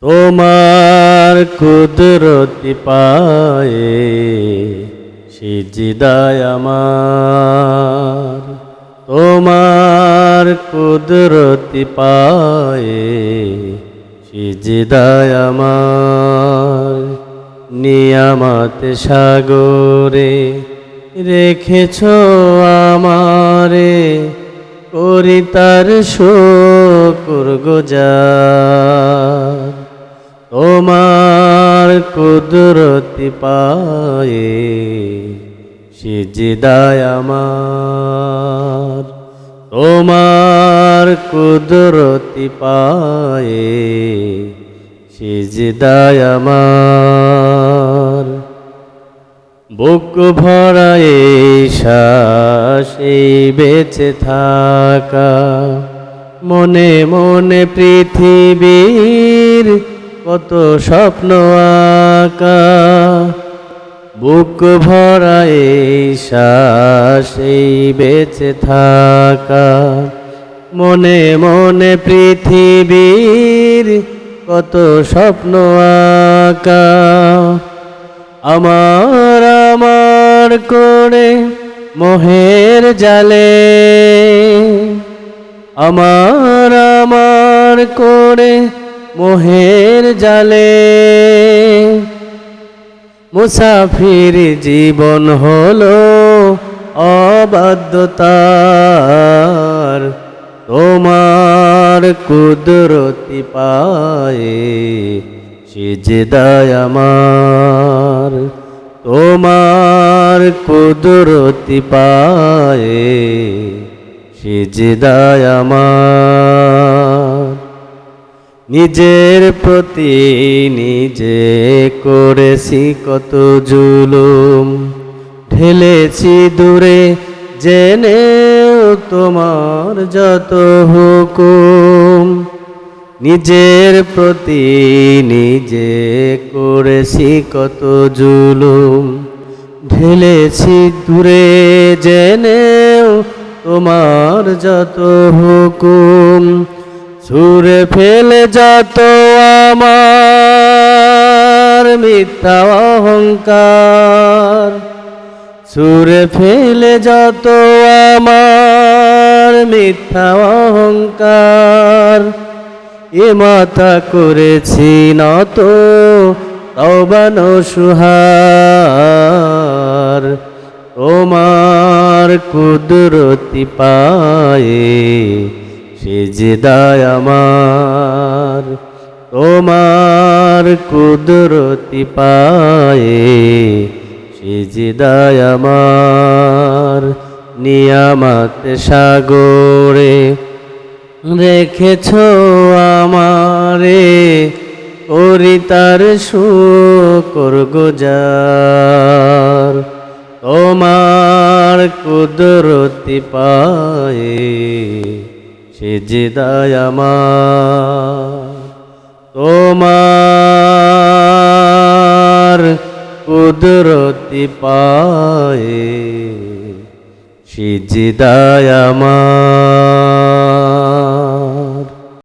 তোমার কুদরতি পায়ে সিজদায় আমার, তোমার কুদরতি পায়ে সিজদায় আমার। নিয়ামত সাগরে রেখেছো আমারে, করি তার শুকর গুজার। তোমার কুদরতি পায়ে সিজদায় আমার, তোমার কুদরতি পায়ে সিজদায় আমার। বুক ভরা এই শ্বাস, এই বেঁচে থাকা, মনে মনে পৃথিবীর কত স্বপ্ন আঁকা। বুক ভরা এই শ্বাস, এই বেঁচে থাকা, মনে মনে পৃথিবীর কত স্বপ্ন আঁকা। আমার আমার করে মোহের জালে, আমার আমার করে মোহের জালে, মুসাফির জীবন হলো অবাধ্যতার। তোমার কুদরতি পায়ে সিজদায় আমার, তোমার কুদরতি পায়ে সিজদায় আমার। নিজের প্রতি নিজে করেছি কত জুলুম, ঢেলেছি দূরে জেনেও তোমার যত হুকুম। নিজের প্রতি নিজে করেছি কত জুলুম, ঢেলেছি দূরে জেনেও তোমার যত হুকুম। ছুঁড়ে ফেলে যত আমার মিথ্যা অহংকার, ছুঁড়ে ফেলে যত আমার মিথ্যা অহংকার। এ মাথা করেছি নত তওবা নসুহার, তোমার কুদরতি পায়ে সিজদায় আমার, তোমার কুদরতি পায়ে সিজদায় আমার। নিয়ামত সাগরে রেখেছো আমারে, করি তার শুকর গুজার। তোমার কুদরতি পায়ে সিজদায় আমার, তোমার কুদরতি পায়ে সিজদায় আমার।